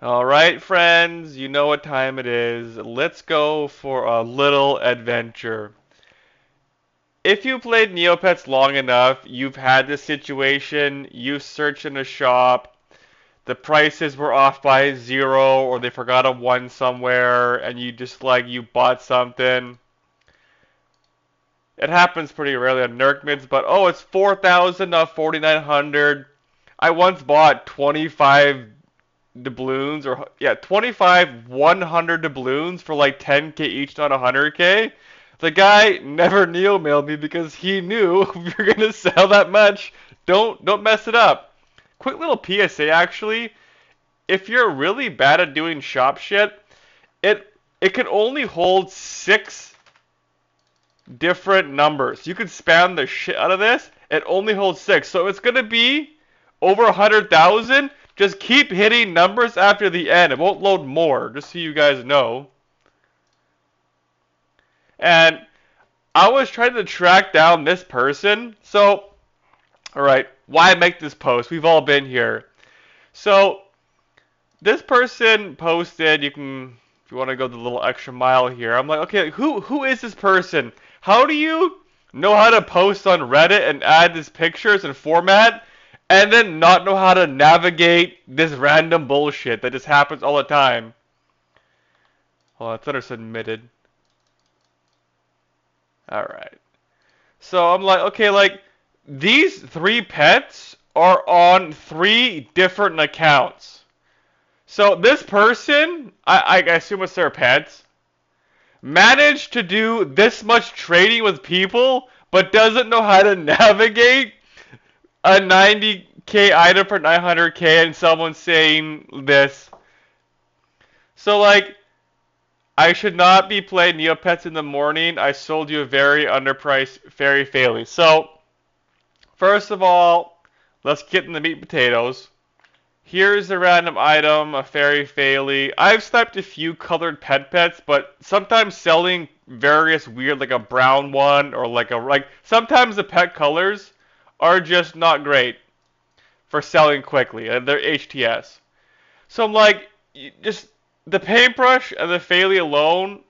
All right, friends, you know what time it is. Let's go for a little adventure. If you played Neopets long enough, you've had this situation. You searched in a shop, the prices were off by 0 or they forgot a 1 somewhere, and you just you bought something. It happens pretty rarely on Nerkmids, but oh, it's 4,000, not 4,900. I once bought 25 doubloons, or yeah, 25 100 doubloons for like 10k each, not 100k. The guy never neo mailed me because he knew if you're gonna sell that much, don't mess it up. Quick little PSA actually, if you're really bad at doing shop shit, it can only hold 6 different numbers. You could spam the shit out of this. It only holds 6, so it's gonna be over 100,000. Just keep hitting numbers after the end. It won't load more, just so you guys know. And I was trying to track down this person. So, alright, why make this post? We've all been here. So, this person posted, if you want to go the little extra mile here, I'm like, okay, who is this person? How do you know how to post on Reddit and add these pictures and format, and then not know how to navigate this random bullshit that just happens all the time? Well, it's under submitted. Alright. So I'm like, okay, these 3 pets are on 3 different accounts. So this person, I assume it's their pets, managed to do this much trading with people, but doesn't know how to navigate a 90k item for 900k and someone saying this. So I should not be playing Neopets in the morning. I sold you a very underpriced Faerie Faellie. So first of all, let's get in the meat and potatoes. Here's a random item, a Faerie Faellie. I've sniped a few colored pets, but sometimes selling various weird, like a brown one, or sometimes the pet colors are just not great for selling quickly, and they're HTS. So I'm like, just the paintbrush and the Faelie alone,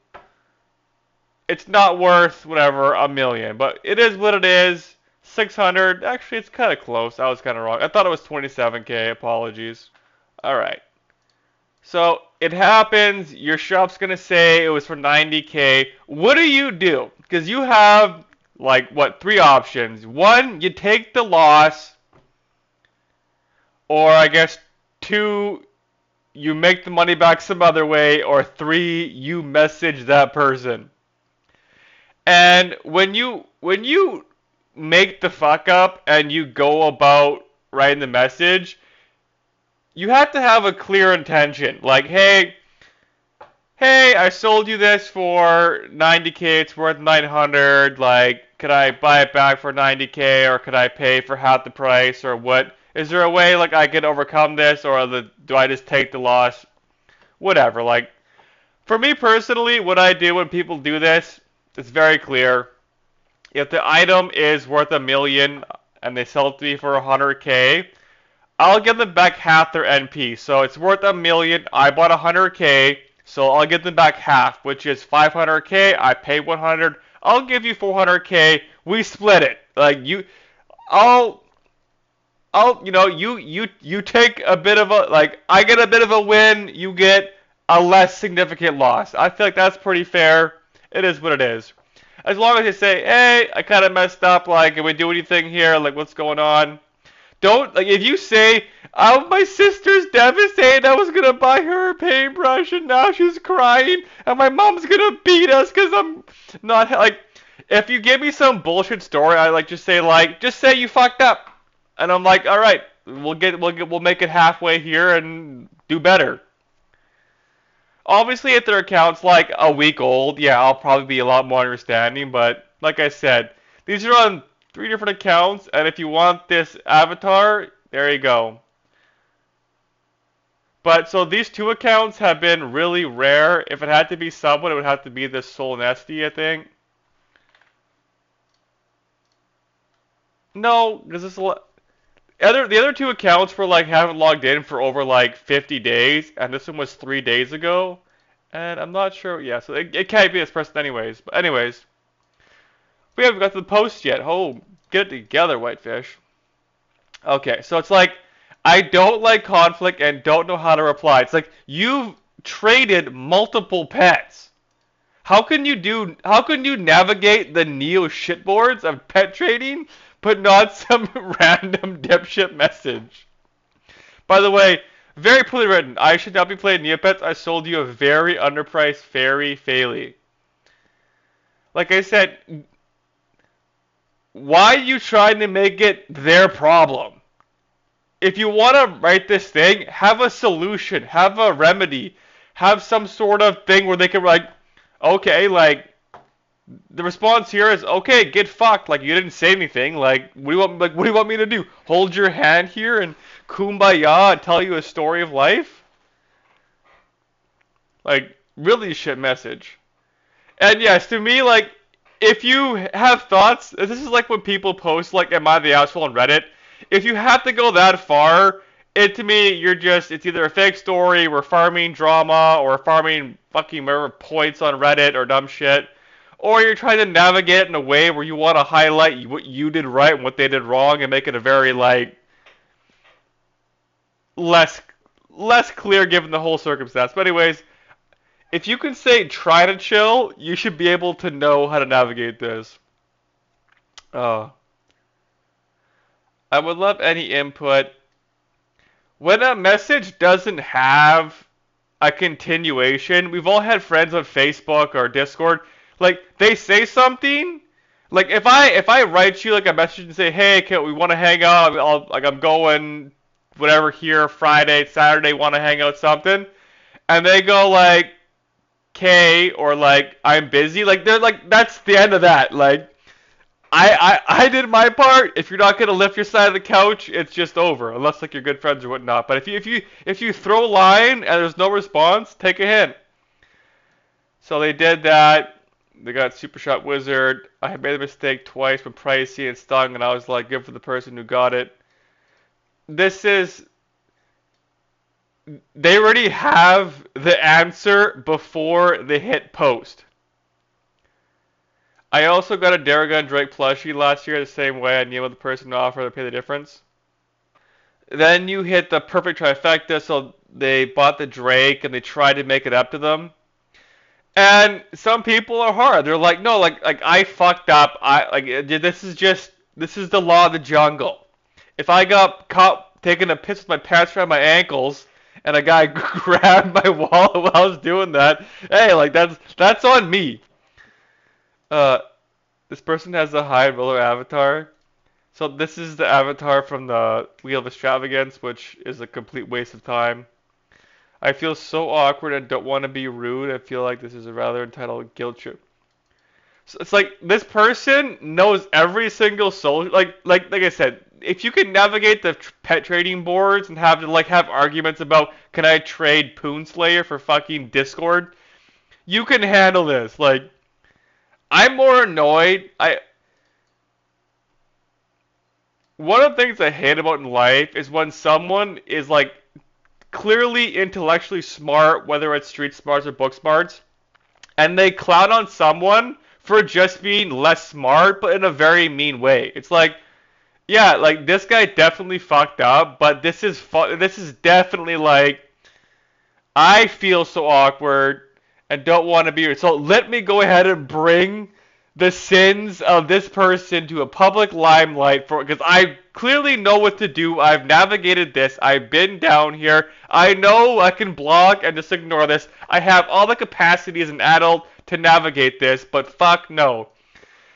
it's not worth whatever a million, but it is what it is. 600. Actually, it's kind of close. I was kind of wrong. I thought it was 27k. Apologies. All right. So it happens. Your shop's gonna say it was for 90k. What do you do? Because you have what, 3 options. One, you take the loss, or I guess 2, you make the money back some other way, or 3, you message that person. And when you make the fuck up and you go about writing the message, you have to have a clear intention. Like, hey, I sold you this for 90k, it's worth 900. Like, could I buy it back for 90k, or could I pay for half the price, or what? Is there a way I could overcome this, or do I just take the loss? Whatever. For me personally, what I do when people do this, it's very clear. If the item is worth a million and they sell it to me for 100k, I'll give them back half their NP. So it's worth a million. I bought 100k, so I'll give them back half, which is 500k. I pay 100. I'll give you 400k. We split it. I'll, you take a bit of I get a bit of a win. You get a less significant loss. I feel like that's pretty fair. It is what it is. As long as you say, hey, I kind of messed up. Can we do anything here? What's going on? Don't if you say, "Oh, my sister's devastated. I was gonna buy her a paintbrush, and now she's crying, and my mom's gonna beat us because I'm not like." If you give me some bullshit story, I just say you fucked up, and I'm like, all right, we'll make it halfway here and do better. Obviously, if their account's a week old, yeah, I'll probably be a lot more understanding. But like I said, these are on 3 different accounts, and if you want this avatar, there you go. But so these 2 accounts have been really rare. If it had to be someone, it would have to be this Soul Nesty, I think. No, because the other two accounts were like haven't logged in for over like 50 days, and this one was 3 days ago, and I'm not sure. Yeah, so it can't be this person anyways. But anyways, we haven't got to the post yet. Oh, get it together, Whitefish. Okay, so it's like I don't like conflict and don't know how to reply. It's like you've traded multiple pets. How can you navigate the neo shitboards of pet trading but not some random dipshit message? By the way, very poorly written. I should not be playing Neopets. I sold you a very underpriced Faerie Faellie. Like I said, why are you trying to make it their problem? If you want to write this thing, have a solution, have a remedy, have some sort of thing where they can like, okay, like the response here is okay, get fucked. Like you didn't say anything. What do you want me to do? Hold your hand here and kumbaya and tell you a story of life? Like really shit message. And yes, to me, like if you have thoughts, this is like when people post like "Am I the asshole?" on Reddit. If you have to go that far, to me, it's either a fake story, we're farming drama, or farming fucking whatever points on Reddit or dumb shit, or you're trying to navigate it in a way where you want to highlight what you did right and what they did wrong and make it a very like less clear given the whole circumstance. But anyways, if you can say try to chill, you should be able to know how to navigate this. Uh, I would love any input. When a message doesn't have a continuation, we've all had friends on Facebook or Discord, like they say something, like if I write you like a message and say, hey, we want to hang out, I'm going whatever here Friday, Saturday, want to hang out something, and they go like, K or like I'm busy, like they're like that's the end of that. Like I did my part. If you're not gonna lift your side of the couch, it's just over. Unless like you're good friends or whatnot. But if you throw a line and there's no response, take a hint. So they did that. They got Super Shot Wizard. I had made a mistake twice with pricey and stung, and I was like, good for the person who got it. This is they already have the answer before they hit post. I also got a Daragon Drake plushie last year the same way. I knew the person to offer to pay the difference. Then you hit the perfect trifecta, so they bought the Drake and they tried to make it up to them. And some people are hard. They're like, no, like I fucked up. This is the law of the jungle. If I got caught taking a piss with my pants around my ankles and a guy grabbed my wallet while I was doing that, hey, like that's on me. This person has a high roller avatar. So this is the avatar from the Wheel of Extravagance, which is a complete waste of time. I feel so awkward and don't want to be rude. I feel like this is a rather entitled guilt trip. So it's like this person knows every single soul. Like I said, if you can navigate the pet trading boards and have arguments about can I trade Poonslayer for fucking Discord, you can handle this. Like I'm more annoyed. One of the things I hate about in life is when someone is like clearly intellectually smart, whether it's street smarts or book smarts, and they clown on someone for just being less smart, but in a very mean way. It's like, yeah, like this guy definitely fucked up, but this is definitely like I feel so awkward and don't want to be here. So let me go ahead and bring the sins of this person to a public limelight because I clearly know what to do. I've navigated this. I've been down here. I know I can blog and just ignore this. I have all the capacity as an adult to navigate this, but fuck no.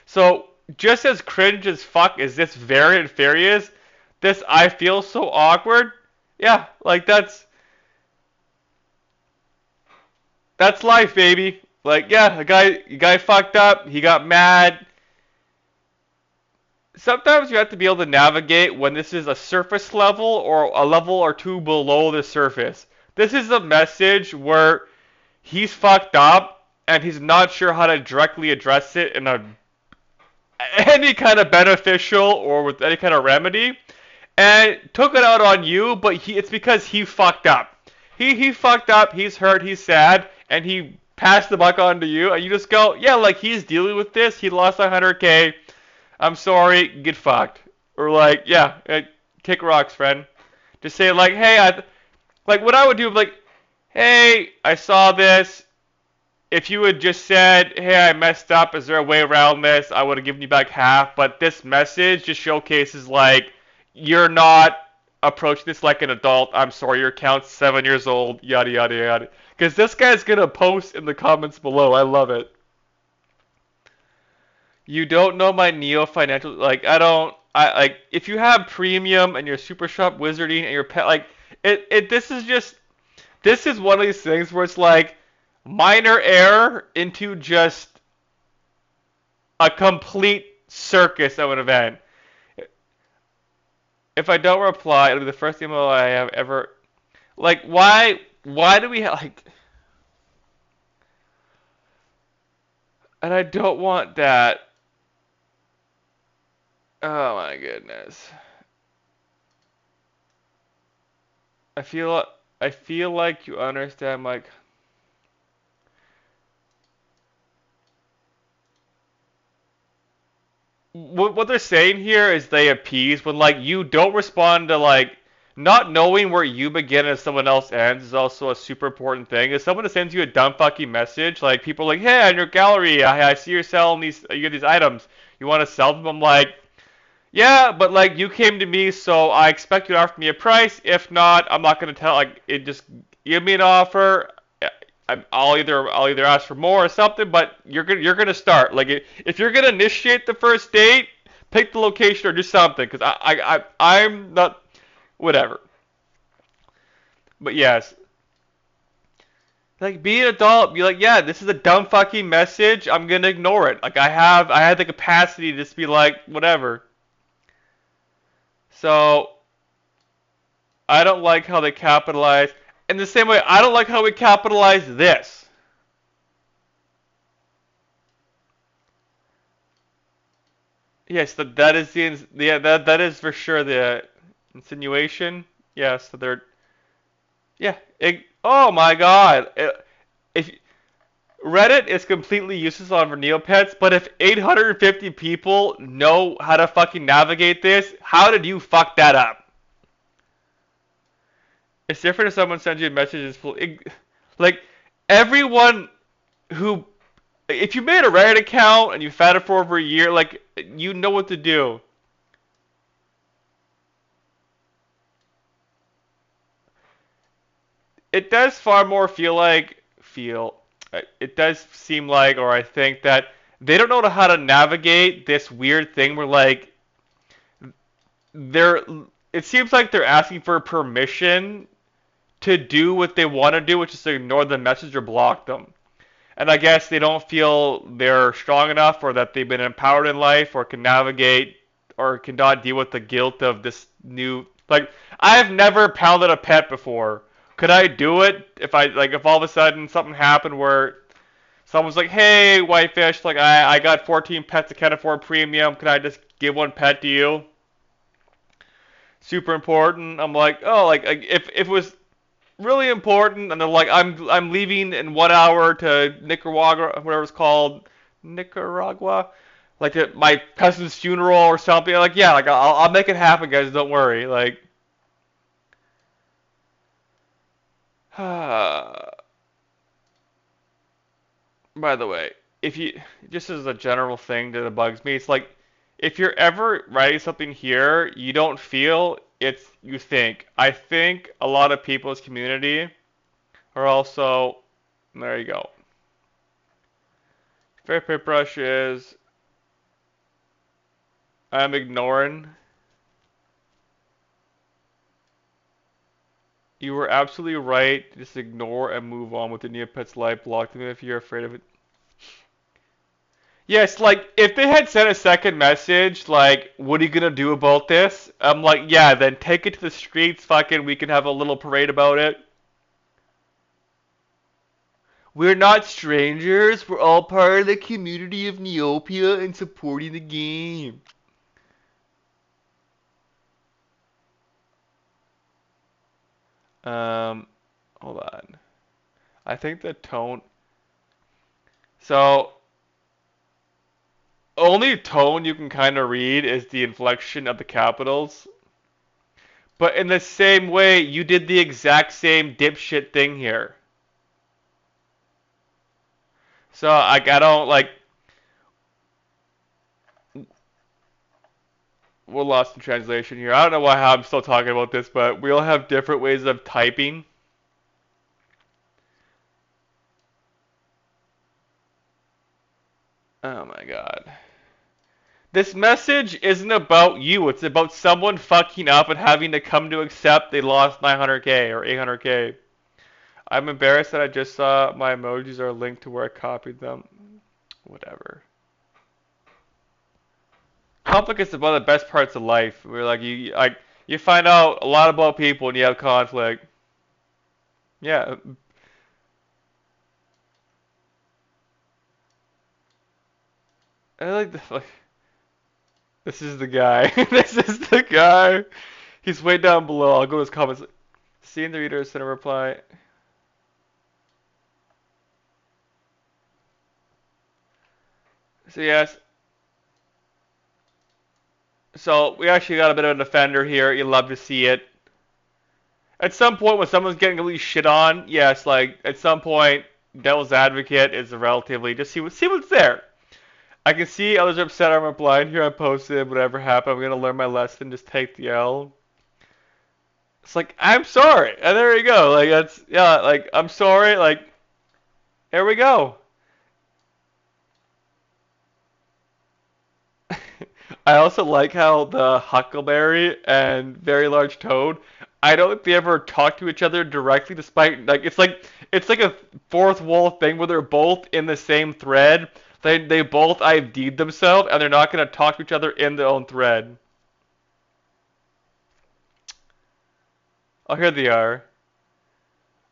So just as cringe as fuck as this variant fairy is, this I feel so awkward. Yeah, like that's life, baby. Like, yeah, a guy fucked up. He got mad. Sometimes you have to be able to navigate when this is a surface level or a level or two below the surface. This is a message where he's fucked up and he's not sure how to directly address it in any kind of beneficial or with any kind of remedy. and took it out on you, but it's because he fucked up. He fucked up, he's hurt, he's sad, and he passed the buck on to you, and you just go, yeah, like he's dealing with this, he lost 100K, I'm sorry, get fucked. Or like, yeah, kick rocks, friend. Just say like, hey, like what I would do, like, hey, I saw this. If you had just said, hey, I messed up, is there a way around this? I would have given you back half. But this message just showcases like you're not approaching this like an adult. I'm sorry, your account's 7 years old, yada yada yada. Because this guy's gonna post in the comments below. I love it. You don't know my Neo financial, like I don't. I like if you have premium and you're super sharp wizarding and your pet like it. This is just this is one of these things where it's like minor error into just a complete circus of an event. If I don't reply, it'll be the first email I have ever. Like, why do we have, like. And I don't want that. Oh my goodness. I feel, I feel like you understand, like. What they're saying here is they appease when like you don't respond to like not knowing where you begin and someone else ends is also a super important thing. If someone sends you a dumb fucking message, like people are like, hey, on your gallery, I see you're selling these, you get these items, you want to sell them? I'm like, yeah, but like you came to me, so I expect you to offer me a price. If not, I'm not gonna tell. Like it just give me an offer. I'll either ask for more or something, but you're gonna start. Like if you're gonna initiate the first date, pick the location or do something. Cause I'm not whatever. But yes, like be an adult. Be like, yeah, this is a dumb fucking message. I'm gonna ignore it. Like I had the capacity to just be like whatever. So I don't like how they capitalize. In the same way, I don't like how we capitalize this. Yes, that is yeah, that is for sure the insinuation. Yes, that they're yeah. Oh my God! If Reddit is completely useless on for Neopets, but if 850 people know how to fucking navigate this, how did you fuck that up? It's different if someone sends you a message. Like everyone who if you made a Reddit account and you've had it for over a year, like you know what to do. It does far more feel. It does seem like, or I think that they don't know how to navigate this weird thing where like they're. It seems like they're asking for permission to do what they want to do, which is to ignore the message or block them. And I guess they don't feel they're strong enough or that they've been empowered in life or can navigate or cannot deal with the guilt of this new like I've never pounded a pet before. Could I do it if if all of a sudden something happened where someone's like, "Hey, Whitefish, like I got 14 pets, I can't afford premium. Can I just give one pet to you?" Super important. I'm like, "Oh, like if it was really important," and they're like, I'm leaving in 1 hour to Nicaragua, whatever it's called, Nicaragua, like at my cousin's funeral or something. Like, yeah, like I'll make it happen, guys. Don't worry. Like, by the way, if you just as a general thing that bugs me, it's like if you're ever writing something here, you don't feel it's you think. I think a lot of people's community are also there you go. Fair paintbrush is I'm ignoring. You were absolutely right. Just ignore and move on with the Neopet's life. Block them if you're afraid of it. Yes, like if they had sent a second message, like, what are you gonna do about this? I'm like, yeah, then take it to the streets, fucking, we can have a little parade about it. We're not strangers. We're all part of the community of Neopia and supporting the game. Um, hold on. I think the tone. So only tone you can kind of read is the inflection of the capitals. But in the same way, you did the exact same dipshit thing here. So like I don't like. We're lost in translation here. I don't know why how I'm still talking about this, but we all have different ways of typing. Oh my god. This message isn't about you. It's about someone fucking up and having to come to accept they lost 900k or 800k. I'm embarrassed that I just saw my emojis are linked to where I copied them. Whatever. Conflict is about the best parts of life. Where you find out a lot about people when you have conflict. Yeah. I like the like. This is the guy. This is the guy. He's way down below. I'll go to his comments. Seeing the reader sent a reply. So yes. So we actually got a bit of an offender here. You love to see it. At some point when someone's getting really shit on, yes, like at some point, devil's advocate is relatively just see what's there. I can see others are upset. I'm replying here. I posted whatever happened. I'm gonna learn my lesson. Just take the L. It's like I'm sorry, and there you go. Like that's yeah. Like I'm sorry. Like there we go. I also like how the Huckleberry and Very Large Toad. I don't think they ever talk to each other directly, despite like it's like a fourth wall thing where they're both in the same thread. They both ID'd themselves, and they're not gonna talk to each other in their own thread. Oh, here they are.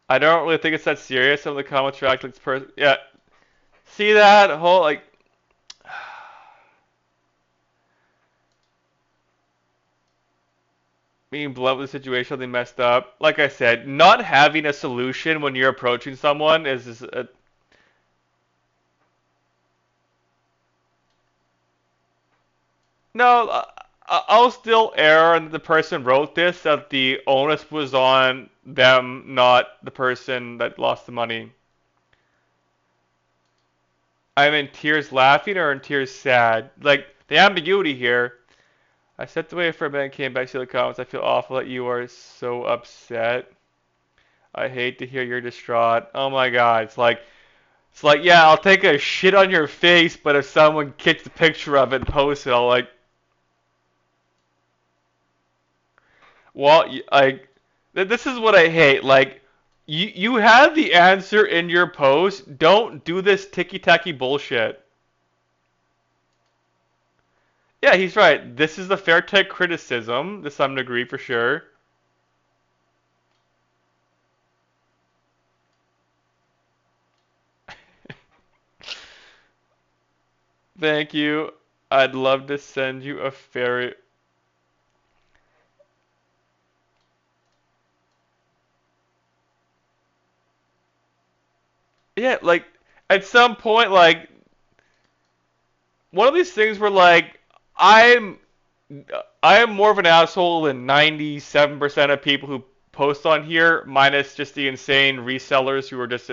I don't really think it's that serious. Some of the comments are actually yeah. See that whole like. Being blunt with the situation, they messed up. Like I said, not having a solution when you're approaching someone is no. I'll still err, and the person wrote this that the onus was on them, not the person that lost the money. I'm in tears laughing or in tears sad. Like the ambiguity here. I stepped away for a minute and came back to the comments. I feel awful that you are so upset. I hate to hear you're distraught. Oh my god, it's like yeah, I'll take a shit on your face, but if someone kicks a picture of it and posts it, I'll like, well, like, this is what I hate. Like, you have the answer in your post. Don't do this ticky-tacky bullshit. Yeah, he's right. This is the fair tech criticism to some degree for sure. Thank you. I'd love to send you a fairy. Yeah, like at some point, like one of these things where like I'm I am more of an asshole than 97% of people who post on here, minus just the insane resellers who are just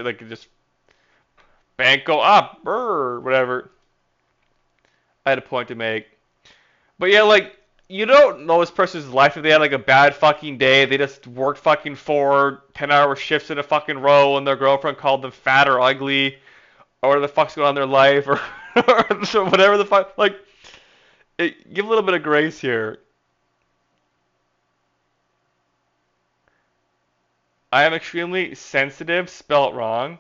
bank go up, brr, whatever. I had a point to make. But yeah, like you don't know this person's life if they had like a bad fucking day. They just worked fucking 4 10-hour shifts in a fucking row, and their girlfriend called them fat or ugly, or whatever the fuck's going on in their life, or so whatever the fuck. Like, give a little bit of grace here. I am extremely sensitive, spelt wrong.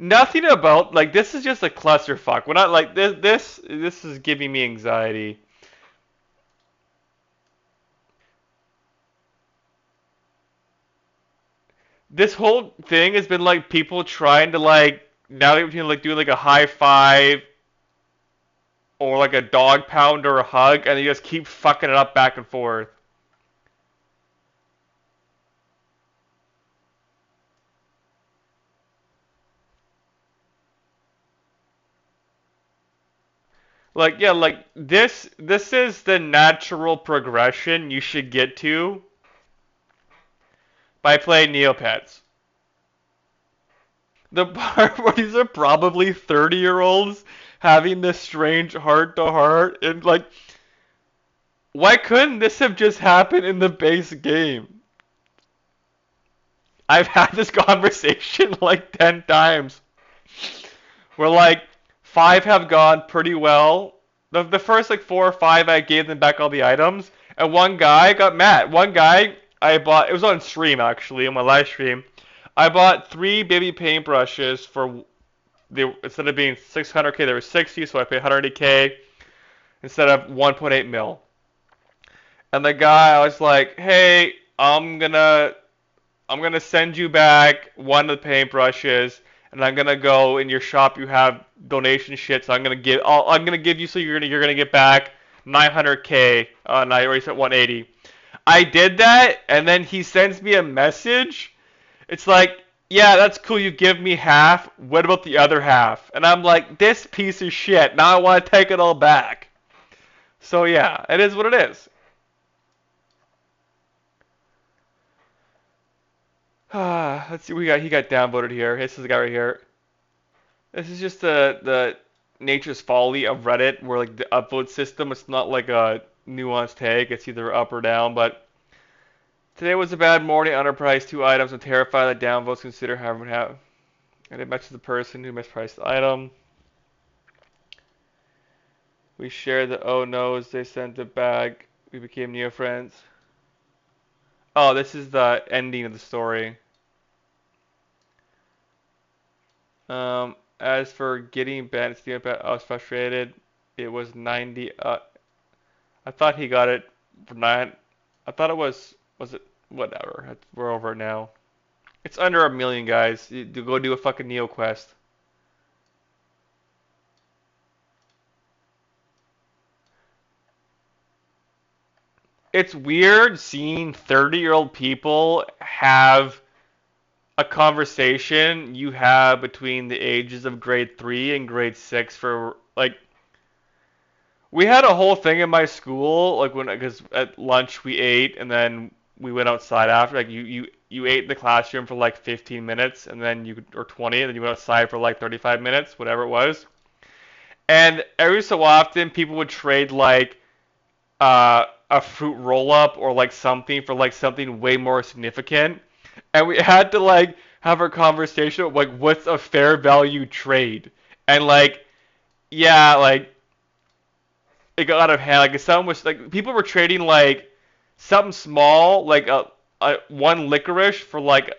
Nothing about like this is just a clusterfuck. We're not like this is giving me anxiety. This whole thing has been like people trying to like navigate between like doing like a high five or like a dog pound or a hug, and they just keep fucking it up back and forth. Like, yeah, like this is the natural progression you should get to by playing Neopets. The part where these are probably 30-year-olds having this strange heart to heart and like why couldn't this have just happened in the base game? I've had this conversation like 10 times where like 5 have gone pretty well. The first like 4 or 5 I gave them back all the items and one guy got mad. One guy I bought, it was on stream actually, on my live stream. I bought 3 baby paintbrushes for instead of being 600k, there were 60, so I paid 180k instead of 1.8 mil. And the guy, I was like, hey, I'm gonna send you back one of the paintbrushes, and I'm gonna go in your shop. You have donation shit, so I'm gonna give you so you're gonna get back 900k. And I already said 180. I did that, and then he sends me a message. It's like, yeah, that's cool. You give me half. What about the other half? And I'm like, this piece of shit. Now I want to take it all back. So yeah, it is what it is. Let's see. He got downvoted here. This is the guy right here. This is just the nature's folly of Reddit, where like the upvote system, it's not like a nuanced take. It's either up or down. But today was a bad morning. Underpriced 2 items. I'm terrified that downvotes consider having have. And it matches the person who mispriced the item. We shared the oh no's. They sent it back. We became neo friends. Oh, this is the ending of the story. As for getting banned, I was frustrated. It was 90. I thought he got it for 9. I thought it was it? Whatever. We're over it now. It's under a million, guys. You go do a fucking Neo quest. It's weird seeing 30-year-old people have a conversation you have between the ages of grade 3 and grade 6 for like we had a whole thing in my school like when because at lunch we ate and then we went outside after like you ate in the classroom for like 15 minutes and then you or 20 and then you went outside for like 35 minutes whatever it was and every so often people would trade like a fruit roll up or like something for like something way more significant and we had to like have a conversation of, like what's a fair value trade and like yeah like it got out of hand like some was like people were trading like something small like a one licorice for like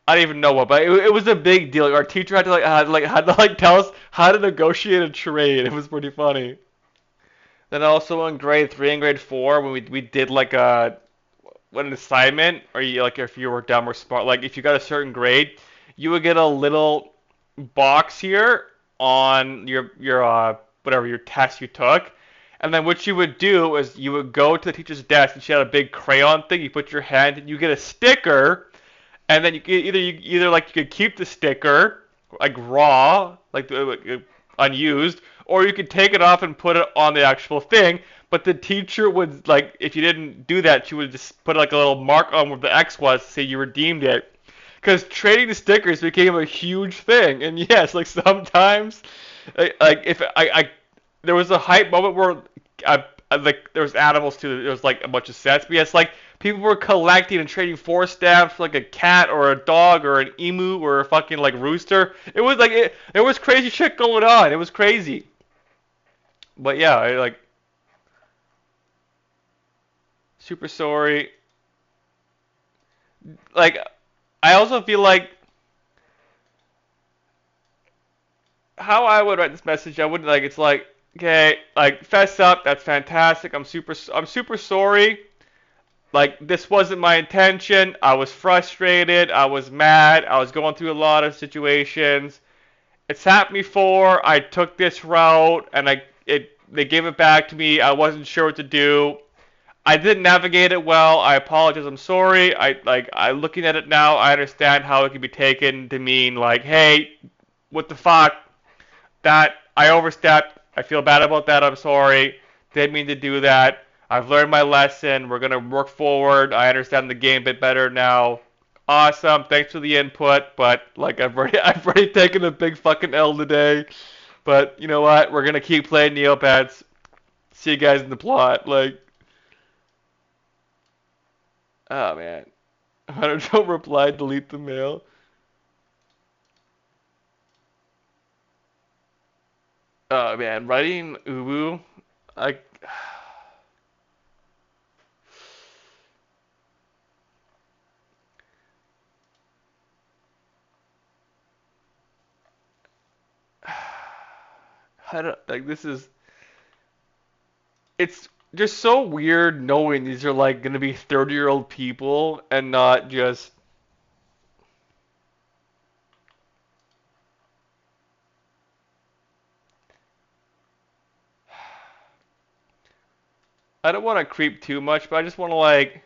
I don't even know what but it was a big deal like, our teacher had to tell us how to negotiate a trade. It was pretty funny. Then also in grade 3 and grade 4 when we did like a an assignment, or you like if you were dumb or smart, like if you got a certain grade, you would get a little box here on your whatever your test you took, and then what you would do is you would go to the teacher's desk and she had a big crayon thing. You put your hand, and you get a sticker, and then you either like you could keep the sticker like raw, like unused, or you could take it off and put it on the actual thing. But the teacher would like if you didn't do that, she would just put like a little mark on where the X was to say you redeemed it. Because trading the stickers became a huge thing, and yes, like sometimes, like if there was a hype moment where like there was animals too. There was like a bunch of sets, but yes, like people were collecting and trading 4 stamps for like a cat or a dog or an emu or a fucking like rooster. It was like it was crazy shit going on. It was crazy. But yeah, I like super sorry. Like I also feel like how I would write this message. I wouldn't like it's like okay, like fess up. That's fantastic. I'm super sorry. Like this wasn't my intention. I was frustrated. I was mad. I was going through a lot of situations. It's happened before. I took this route and they gave it back to me. I wasn't sure what to do. I didn't navigate it well. I apologize. I'm sorry. I looking at it now, I understand how it can be taken to mean like, hey, what the fuck? That I overstepped. I feel bad about that. I'm sorry. Didn't mean to do that. I've learned my lesson. We're gonna work forward. I understand the game a bit better now. Awesome. Thanks for the input, but like I've already taken a big fucking L today. But you know what? We're gonna keep playing Neopets. See you guys in the plot. Like, oh man. Hunter don't reply. Delete the mail. Oh man, writing Ubu. I I don't like this is it's just so weird knowing these are like gonna be 30-year-old people and not just I don't want to creep too much, but I just want to like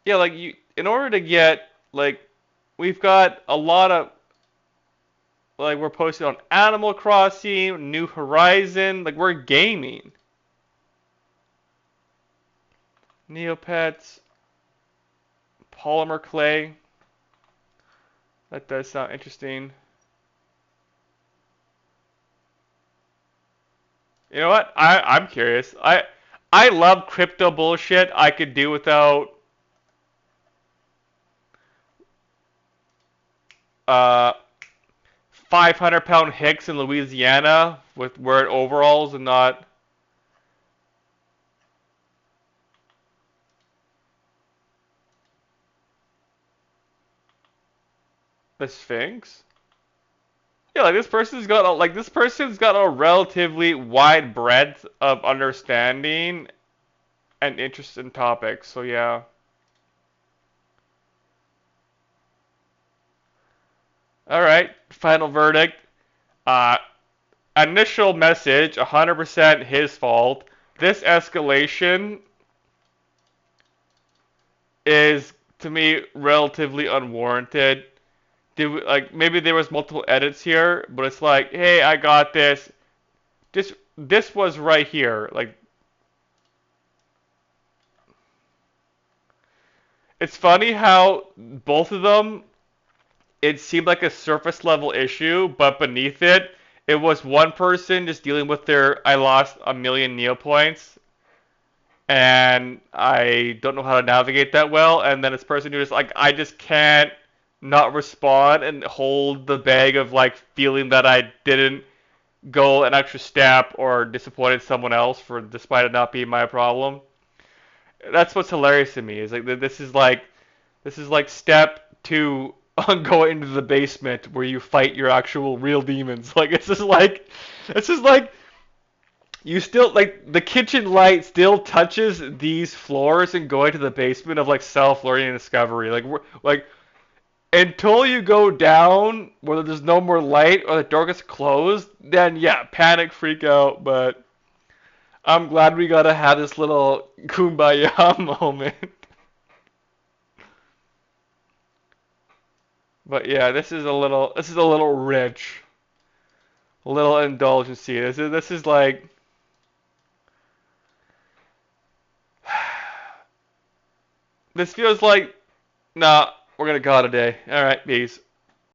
yeah, like you in order to get like we've got a lot of like we're posted on Animal Crossing, New Horizon, like we're gaming. Neopets, polymer clay. That does sound interesting. You know what? I'm curious. I love crypto bullshit. I could do without uh 500-pound Hicks in Louisiana with wearing overalls and not the Sphinx. Yeah, like this person's got a relatively wide breadth of understanding and interest in topics. So yeah. All right. Final verdict. Uh, initial message, 100% his fault. This escalation is to me relatively unwarranted. Like maybe there was multiple edits here, but it's like, hey, I got this. This was right here. Like it's funny how both of them it seemed like a surface level issue, but beneath it, it was one person just dealing with their I lost a million Neo points and I don't know how to navigate that well, and then this person who just like I just can't not respond and hold the bag of like feeling that I didn't go an extra step or disappointed someone else for despite it not being my problem. That's what's hilarious to me is like this is like step two on going into the basement where you fight your actual real demons. Like it's just like you still like the kitchen light still touches these floors and going to the basement of like self-learning and discovery. Like until you go down where there's no more light or the door gets closed, then yeah, panic, freak out. But I'm glad we got to have this little kumbaya moment. But yeah, this is a little rich, a little indulgency. This is like this feels like nah, we're gonna call it a day. All right, peace.